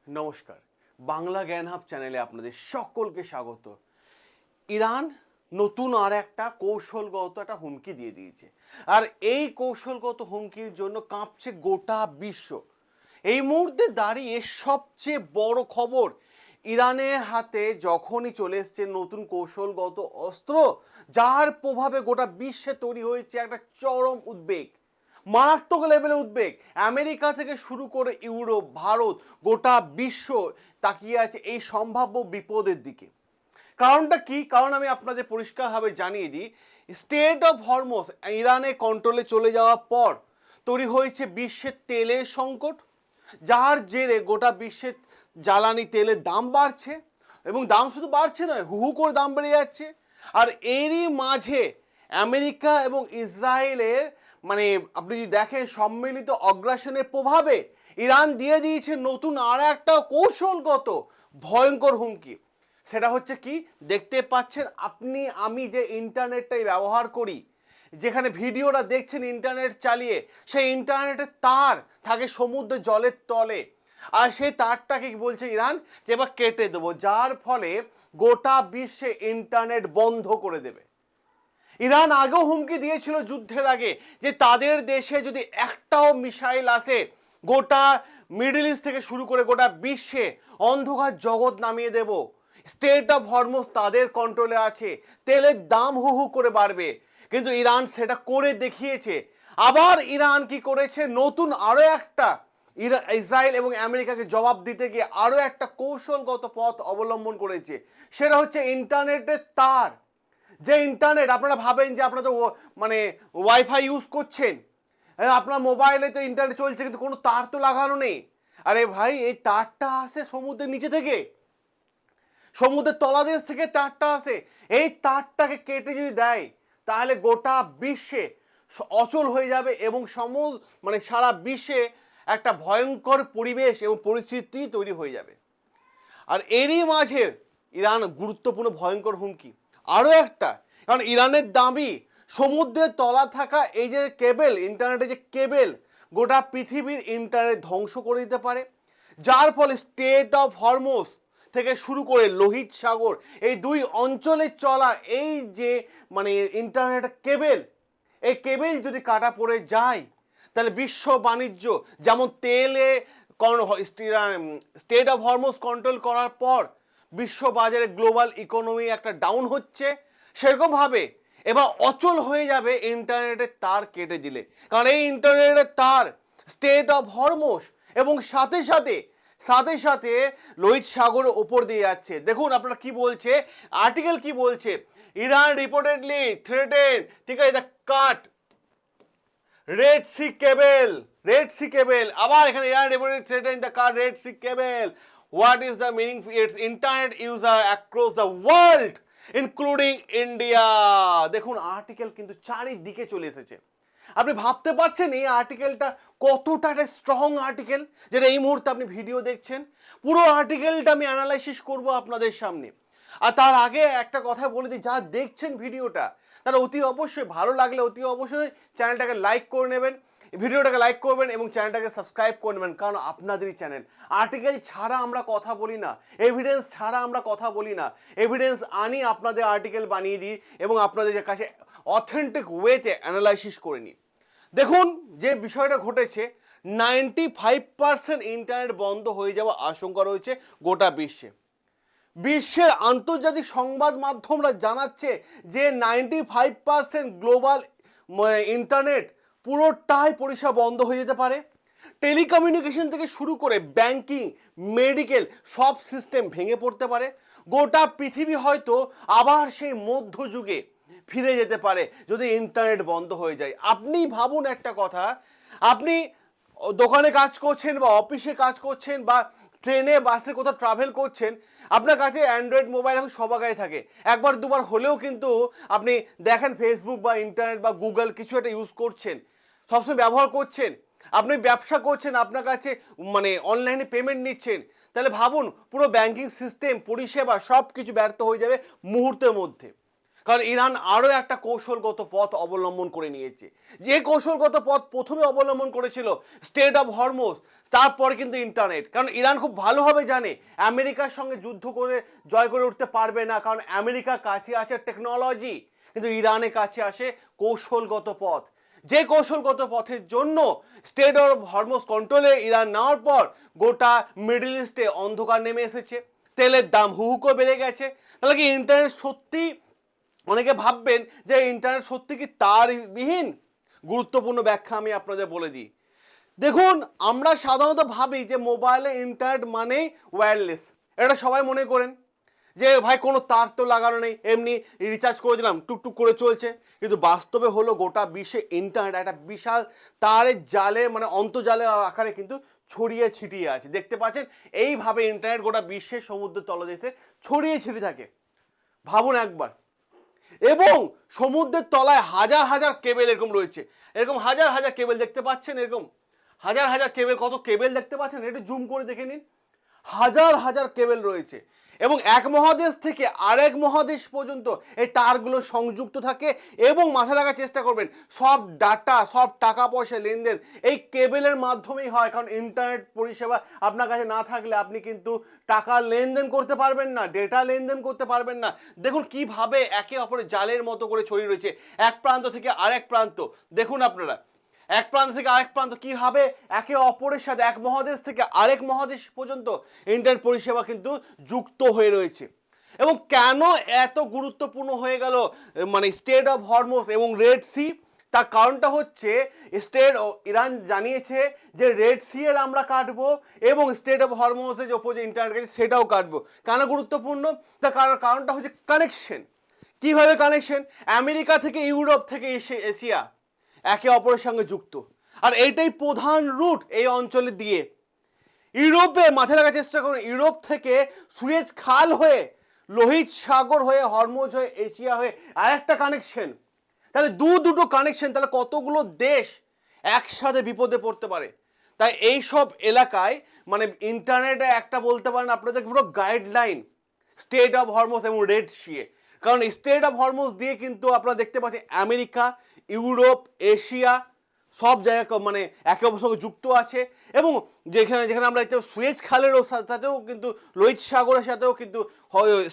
নমস্কার, বাংলা জ্ঞান হাব চ্যানেলে আপনাদের সকলকে স্বাগত। ইরান নতুন আর একটা কৌশলগত একটা হুমকি দিয়ে দিয়েছে, আর এই কৌশলগত হুমকির জন্য কাঁপছে গোটা বিশ্ব। এই মুহূর্তে দাঁড়িয়ে সবচেয়ে বড় খবর, ইরানের হাতে যখনই চলে এসছে নতুন কৌশলগত অস্ত্র, যার প্রভাবে গোটা বিশ্বে তৈরি হয়েছে একটা চরম উদ্বেগ, মারাত্মক লেভেলের উদ্বেগ। আমেরিকা থেকে শুরু করে ইউরোপ, ভারত, গোটা বিশ্ব তাকিয়ে আছে এই সম্ভাব্য বিপদের দিকে। কারণটা কি? কারণ আমি আপনাদের পরিষ্কারভাবে জানিয়ে দিই, স্টেট অফ হরমুজ ইরানে কন্ট্রোলে চলে যাওয়ার পর তৈরি হয়েছে বিশ্বের তেলের সংকট, যার জেরে গোটা বিশ্বের জ্বালানি তেলের দাম বাড়ছে, এবং দাম শুধু বাড়ছে নয়, হু হু করে দাম বেড়ে যাচ্ছে। আর এরই মাঝে আমেরিকা এবং ইসরায়েলের আপনি যদি দেখেন সম্মিলিত অগ্রাসনের প্রভাবে ইরান দিয়ে দিয়েছে নতুন আর একটা কৌশলগত ভয়ঙ্কর হুমকি। সেটা হচ্ছে কি? দেখতে পাচ্ছেন আপনি, আমি যে ইন্টারনেটটাই ব্যবহার করি, যেখানে ভিডিওটা দেখছেন ইন্টারনেট চালিয়ে, সেই ইন্টারনেটের তার থাকে সমুদ্রের জলের তলে, আর সেই তারটাকে কি বলছে ইরান, যে এবার কেটে দেবো, যার ফলে গোটা বিশ্বে ইন্টারনেট বন্ধ করে দেবে। ইরান আগেও হুমকি দিয়েছিল যুদ্ধের আগে যে তাদের দেশে যদি একটাও মিসাইল আসে, গোটা মিডল ইস্ট থেকে শুরু করে গোটা বিশ্বে অন্ধকার জগৎ নামিয়ে দেব। স্টেট অফ হরমুজ তাদের কন্ট্রোলে আছে, তেলের দাম হু হু করে বাড়বে। কিন্তু ইরান সেটা করে দেখিয়েছে। আবার ইরান কি করেছে, নতুন আরো একটা ইসরায়েল এবং আমেরিকাকে জবাব দিতে গিয়ে আরো একটা কৌশলগত পথ অবলম্বন করেছে। সেটা হচ্ছে ইন্টারনেটের তার। যে ইন্টারনেট, আপনারা ভাবেন যে আপনারা তো ওয়াইফাই ইউজ করছেন, আপনার মোবাইলে তো ইন্টারনেট চলছে, কিন্তু কোনো তার তো লাগানো নেই। আরে ভাই, এই তারটা আসে সমুদ্রের নিচে থেকে, সমুদ্রের তলাদেশ থেকে তারটা আসে। এই তারটাকে কেটে যদি দেয়, তাহলে গোটা বিশ্বে অচল হয়ে যাবে, এবং সারা বিশ্বে একটা ভয়ঙ্কর পরিবেশ এবং পরিস্থিতি তৈরি হয়ে যাবে। আর এরই মাঝে ইরান গুরুত্বপূর্ণ ভয়ঙ্কর হুমকি আরও একটা, কারণ ইরানের দাবি সমুদ্রের তলা থাকা এই যে কেবেল, ইন্টারনেটের যে কেবেল, গোটা পৃথিবীর ইন্টারনেট ধ্বংস করে দিতে পারে। যার ফলে স্টেট অফ হরমুজ থেকে শুরু করে লোহিত সাগর, এই দুই অঞ্চলে চলা এই যে ইন্টারনেট কেবেল, এই কেবেল যদি কাটা পড়ে যায়, তাহলে বিশ্ব বাণিজ্য যেমন তেলে স্টেট অফ হরমুজ কন্ট্রোল করার পর বিশ্ব বাজারে গ্লোবাল ইকোনমি একটা ডাউন হচ্ছে, সেরকমভাবে এবার অচল হয়ে যাবে ইন্টারনেটের তার কেটে দিলে। কারণ এই ইন্টারনেটের তার স্টেট অফ হরমুজ এবং সাথে সাথে সাথে সাথে লোহিত সাগরের ওপর দিয়ে যাচ্ছে। দেখুন আপনারা কি বলছে, আর্টিকেল কি বলছে, ইরান রিপোর্টেডলি থ্রেটেন, ঠিক আছে, the cut Red Sea cable, Red Sea cable. আবার এখানে Iran reported threaten the cut Red Sea cable, what is the meaning its internet user across the world including India. দেখুন article কিন্তু চারিদিকে চলে এসেছে। আপনি ভাবতে পারছেন এই আর্টিকেলটা কতটা একটা স্ট্রং আর্টিকেল, যেটা এই মুহূর্তে আপনি ভিডিও দেখছেন। পুরো আর্টিকেলটা আমি অ্যানালাইসিস করব আপনাদের সামনে। আর তার আগে একটা কথা বলে দিই, যারা দেখছেন ভিডিওটা, তারা অতি অবশ্যই ভালো লাগলে অতি অবশ্যই চ্যানেলটাকে লাইক করে নেবেন, ভিডিওটাকে লাইক করবেন এবং চ্যানেলটাকে সাবস্ক্রাইব করে নেবেন, কারণ আপনাদেরই চ্যানেল। আর্টিকেল ছাড়া আমরা কথা বলি না, এভিডেন্স ছাড়া আমরা কথা বলি না। এভিডেন্স আনি, আপনাদের আর্টিকেল বানিয়ে দিই এবং আপনাদের কাছে অথেন্টিক ওয়েতে অ্যানালাইসিস করে নিই। দেখুন যে বিষয়টা ঘটেছে, 95% ইন্টারনেট বন্ধ হয়ে যাওয়ার আশঙ্কা রয়েছে গোটা বিশ্বে। বিশ্বের আন্তর্জাতিক সংবাদ মাধ্যমরা জানাচ্ছে যে 95% গ্লোবাল ইন্টারনেট পুরোটাই পরিষেবা বন্ধ হয়ে যেতে পারে। টেলিকমিউনিকেশন থেকে শুরু করে ব্যাংকিং, মেডিকেল, সব সিস্টেম ভেঙে পড়তে পারে। গোটা পৃথিবী হয়তো আবার সেই মধ্যযুগে ফিরে যেতে পারে যদি ইন্টারনেট বন্ধ হয়ে যায়। আপনি ভাবুন একটা কথা, আপনি দোকানে কাজ করছেন বা অফিসে কাজ করছেন বা ট্রেনে বাসে কোথাও ট্রাভেল করছেন, আপনার কাছে অ্যান্ড্রয়েড মোবাইল এখন সব জায়গায় থাকে। একবার দুবার হলেও কিন্তু আপনি দেখেন ফেসবুক বা ইন্টারনেট বা গুগল কিছু একটা ইউজ করছেন, সবসময় ব্যবহার করছেন। আপনি ব্যবসা করছেন, আপনার কাছে অনলাইনে পেমেন্ট নিচ্ছেন, তাহলে ভাবুন পুরো ব্যাংকিং সিস্টেম পরিষেবা সব কিছু ব্যর্থ হয়ে যাবে মুহূর্তের মধ্যে। কারণ ইরান আরও একটা কৌশলগত পথ অবলম্বন করে নিয়েছে। যে কৌশলগত পথ প্রথমে অবলম্বন করেছিল স্টেট অফ হরমুজ, তারপরে কিন্তু ইন্টারনেট। কারণ ইরান খুব ভালোভাবে জানে আমেরিকার সঙ্গে যুদ্ধ করে জয় করে উঠতে পারবে না, কারণ আমেরিকার কাছে আছে টেকনোলজি, কিন্তু ইরানের কাছে আসে কৌশলগত পথ। যে কৌশলগত পথের জন্য স্টেট অফ হরমুজ কন্ট্রোলে ইরান নেওয়ার পর গোটা মিডল ইস্টে অন্ধকার নেমে এসেছে, তেলের দাম হু করে বেড়ে গেছে। তাহলে কি ইন্টারনেট সত্যি, অনেকে ভাববেন যে ইন্টারনেট সত্যি কি তারবিহীন? গুরুত্বপূর্ণ ব্যাখ্যা আমি আপনাদের বলে দিই। দেখুন, আমরা সাধারণত ভাবি যে মোবাইলে ইন্টারনেট মানেই ওয়্যারলেস, এটা সবাই মনে করেন যে ভাই কোনো তার তো লাগানো নেই, এমনি রিচার্জ করে দিলাম টুকটুক করে চলছে। কিন্তু বাস্তবে হলো গোটা বিশ্বে ইন্টারনেট একটা বিশাল তারের জালে, মানে অন্তর্জালে আকারে কিন্তু ছড়িয়ে ছিটিয়ে আছে। দেখতে পাচ্ছেন এইভাবে ইন্টারনেট গোটা বিশ্বের সমুদ্রের তলদেশে ছড়িয়ে ছিটিয়ে থাকে। ভাবুন একবার। এবং সমুদ্রের তলায় হাজার হাজার কেবেল এরকম রয়েছে, এরকম হাজার হাজার কেবেল দেখতে পাচ্ছেন, এরকম হাজার হাজার কেবেল। কত কেবেল দেখতে পাচ্ছেন, একটু জুম করে দেখে নিন। হাজার হাজার কেবেল রয়েছে এবং এক মহাদেশ থেকে আরেক মহাদেশ পর্যন্ত এই তারগুলো সংযুক্ত থাকে। এবং মাথায় রাখার চেষ্টা করবেন, সব ডাটা, সব টাকা পয়সা লেনদেন এই কেবেলের মাধ্যমেই হয়। কারণ ইন্টারনেট পরিষেবা আপনার কাছে না থাকলে আপনি কিন্তু টাকা লেনদেন করতে পারবেন না, ডেটা লেনদেন করতে পারবেন না। দেখুন কিভাবে একে অপরের জালের মতো করে ছড়িয়ে রয়েছে এক প্রান্ত থেকে আরেক প্রান্ত। দেখুন আপনারা, এক প্রান্ত থেকে আরেক প্রান্ত কিভাবে একে অপরের সাথে এক মহাদেশ থেকে আরেক মহাদেশ পর্যন্ত ইন্টারনেট পরিষেবা কিন্তু যুক্ত হয়ে রয়েছে। এবং কেন এত গুরুত্বপূর্ণ হয়ে গেল মানে স্টেট অফ হরমুজ এবং রেড সি, তার কারণটা হচ্ছে ইরান জানিয়েছে যে রেড সি এর আমরা কাটবো এবং স্টেট অফ হরমুজের যে ওপর যে ইন্টারনেট গেছে সেটাও কাটবো। কেন গুরুত্বপূর্ণ? তার কারণটা হচ্ছে কানেকশন। কিভাবে কানেকশন? আমেরিকা থেকে ইউরোপ থেকে এশিয়া একে অপরের সঙ্গে যুক্ত, আর এইটাই প্রধান রুট এই অঞ্চলে দিয়ে। ইউরোপে মাথায় রাখার চেষ্টা করুন, ইউরোপ থেকে সুয়েজ খাল হয়ে, লোহিত সাগর হয়ে, হরমুজ হয়ে, এশিয়া হয়ে আরেকটা কানেকশন। তাহলে দুটো কানেকশন, তাহলে কতগুলো দেশ একসাথে বিপদে পড়তে পারে। তাই এই সব এলাকায় মানে ইন্টারনেটে একটা বলতে পারেন আপনাদের পুরো গাইডলাইন স্টেট অফ হরমুজ এবং রেড সি। কারণ স্টেট অফ হরমুজ দিয়ে কিন্তু আপনারা দেখতে পাচ্ছেন আমেরিকা, ইউরোপ, এশিয়া সব জায়গা মানে একে অপরের সঙ্গে যুক্ত আছে। এবং যেখানে যেখানে আমরা সুয়েজ খালেরও সাথেও কিন্তু, লোহিত সাগরের সাথেও কিন্তু,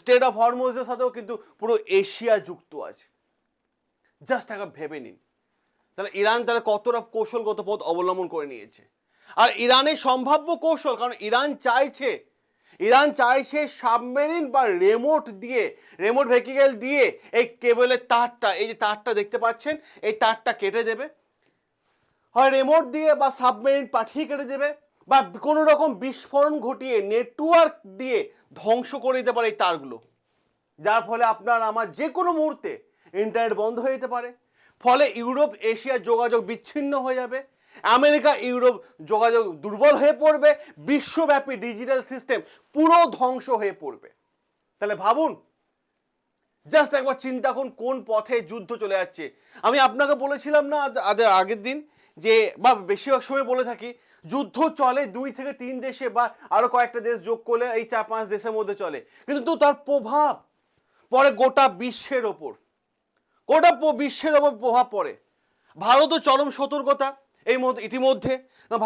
স্টেট অফ হরমুজের সাথেও কিন্তু পুরো এশিয়া যুক্ত আছে। জাস্ট একবার ভেবে নিন, তাহলে ইরান তাহলে কতটা কৌশলগত পথ অবলম্বন করে নিয়েছে। আর ইরানের সম্ভাব্য কৌশল, কারণ ইরান চাইছে সাবমেরিন বা রেমোট ভেহিকেল দিয়ে এই কেবলের তারটা, এই যে তারটা দেখতে পাচ্ছেন, এই তারটা কেটে দেবে। হয় রিমোট দিয়ে বা সাবমেরিন পাঠিয়ে কেটে দেবে, বা কোনো রকম বিস্ফোরণ ঘটিয়ে নেটওয়ার্ক দিয়ে ধ্বংস করে দিতে পারে এই তারগুলো, যার ফলে আপনার আমার যে কোনো মুহূর্তে ইন্টারনেট বন্ধ হয়ে যেতে পারে। ফলে ইউরোপ এশিয়ার যোগাযোগ বিচ্ছিন্ন হয়ে যাবে, আমেরিকা ইউরোপ যোগাযোগ দুর্বল হয়ে পড়বে, বিশ্বব্যাপী ডিজিটাল সিস্টেম পুরো ধ্বংস হয়ে পড়বে। তাহলে ভাবুন, জাস্ট একবার চিন্তা করুন কোন পথে যুদ্ধ চলে যাচ্ছে। আমি আপনাকে বলেছিলাম না আগের দিন যে, বা বেশিরভাগ সময় বলে থাকি, যুদ্ধ চলে 2 থেকে 3 দেশে বা আরো কয়েকটা দেশ যোগ করলে এই 4-5 দেশের মধ্যে চলে, কিন্তু তার প্রভাব পড়ে গোটা বিশ্বের ওপর, প্রভাব পড়ে। ভারতও চরম সতর্কতা এই ইতিমধ্যে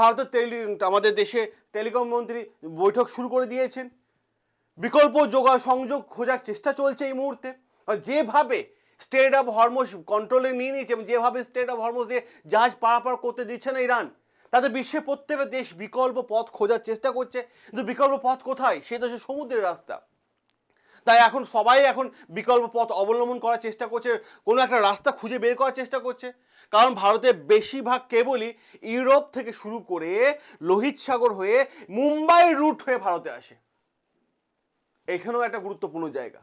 ভারতের আমাদের দেশে টেলিকম মন্ত্রী বৈঠক শুরু করে দিয়েছেন, বিকল্প সংযোগ খোঁজার চেষ্টা চলছে এই মুহূর্তে। যেভাবে স্টেট অফ হরমুজ কন্ট্রোলে নিয়ে নিয়েছে এবং যেভাবে স্টেট অফ হরমুজ দিয়ে জাহাজ পারাপার করতে দিচ্ছে না ইরান, তাতে বিশ্বের প্রত্যেকটা দেশ বিকল্প পথ খোঁজার চেষ্টা করছে। কিন্তু বিকল্প পথ কোথায়? সেটা হচ্ছে সমুদ্রের রাস্তা। তাই এখন সবাই বিকল্প পথ অবলম্বন করার চেষ্টা করছে, কোনো একটা রাস্তা খুঁজে বের করার চেষ্টা করছে। কারণ ভারতের বেশিরভাগ কেবলই ইউরোপ থেকে শুরু করে লোহিত সাগর হয়ে মুম্বাই রুট হয়ে ভারতে আসে। এখানেও একটা গুরুত্বপূর্ণ জায়গা।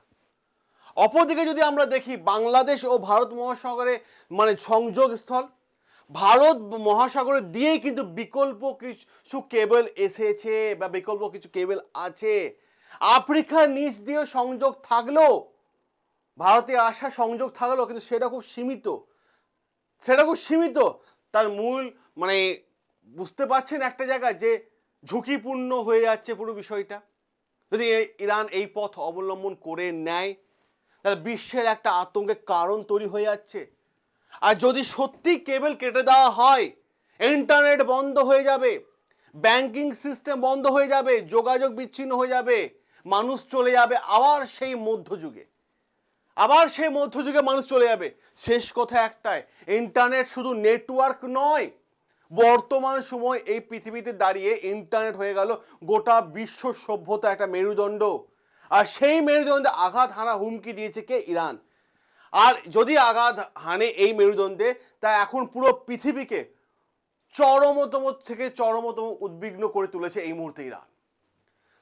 অপরদিকে যদি আমরা দেখি, বাংলাদেশ ও ভারত মহাসাগরে মানে সংযোগ স্থল, ভারত মহাসাগরে দিয়েই কিন্তু বিকল্প কিছু কেবল এসেছে বা বিকল্প কিছু কেবল আছে। আফ্রিকার নিচ দিয়ে সংযোগ থাকলেও, ভারতে আসা সংযোগ থাকলেও কিন্তু সেটা খুব সীমিত। তার মূল মানে বুঝতে পারছেন একটা জায়গায় যে ঝুঁকিপূর্ণ হয়ে যাচ্ছে পুরো বিষয়টা। যদি ইরান এই পথ অবলম্বন করে নেয়, তাহলে বিশ্বের একটা আতঙ্কের কারণ তৈরি হয়ে যাচ্ছে। আর যদি সত্যি কেবল কেটে দেওয়া হয়, ইন্টারনেট বন্ধ হয়ে যাবে, ব্যাংকিং সিস্টেম বন্ধ হয়ে যাবে, যোগাযোগ বিচ্ছিন্ন হয়ে যাবে, মানুষ চলে যাবে আবার সেই মধ্যযুগে। মানুষ চলে যাবে। শেষ কথা একটাই, ইন্টারনেট শুধু নেটওয়ার্ক নয়, বর্তমান সময় এই পৃথিবীতে দাঁড়িয়ে ইন্টারনেট হয়ে গেল গোটা বিশ্ব সভ্যতা একটা মেরুদণ্ড। আর সেই মেরুদণ্ডে আঘাত হানা হুমকি দিয়েছে কে? ইরান। আর যদি আঘাত হানে এই মেরুদণ্ডে, তা এখন পুরো পৃথিবীকে চরমতম থেকে চরমতম উদ্বিগ্ন করে তুলেছে এই মুহূর্তে ইরান।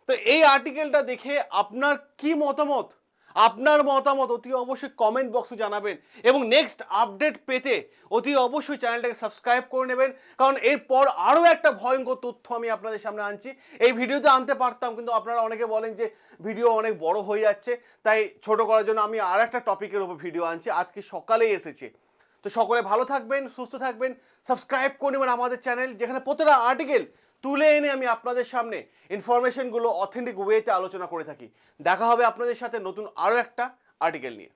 তো এই আর্টিকেলটা দেখে আপনার কি মতামত? আপনার মতামত অতি অবশ্যই কমেন্ট বক্সে জানাবেন, এবং নেক্সট আপডেট পেতে অতি অবশ্যই চ্যানেলটাকে সাবস্ক্রাইব করে নেবেন, কারণ এরপর আরও একটা ভয়ঙ্কর তথ্য আমি আপনাদের সামনে আনছি। এই ভিডিওতে আনতে পারতাম, কিন্তু আপনারা অনেকে বলেন যে ভিডিও অনেক বড় হয়ে যাচ্ছে, তাই ছোট করার জন্য আমি আর একটা টপিকের উপর ভিডিও আনছি, আজকে সকালেই এসেছে। তো সকলে ভালো থাকবেন, সুস্থ থাকবেন, সাবস্ক্রাইব করে নেবেন আমাদের চ্যানেল, যেখানে প্রতিটা আর্টিকেল তুলে এনে আমি আপনাদের সামনে ইনফরমেশনগুলো অথেন্টিক ওয়েতে আলোচনা করে থাকি। দেখা হবে আপনাদের সাথে নতুন আরও একটা আর্টিকেল নিয়ে।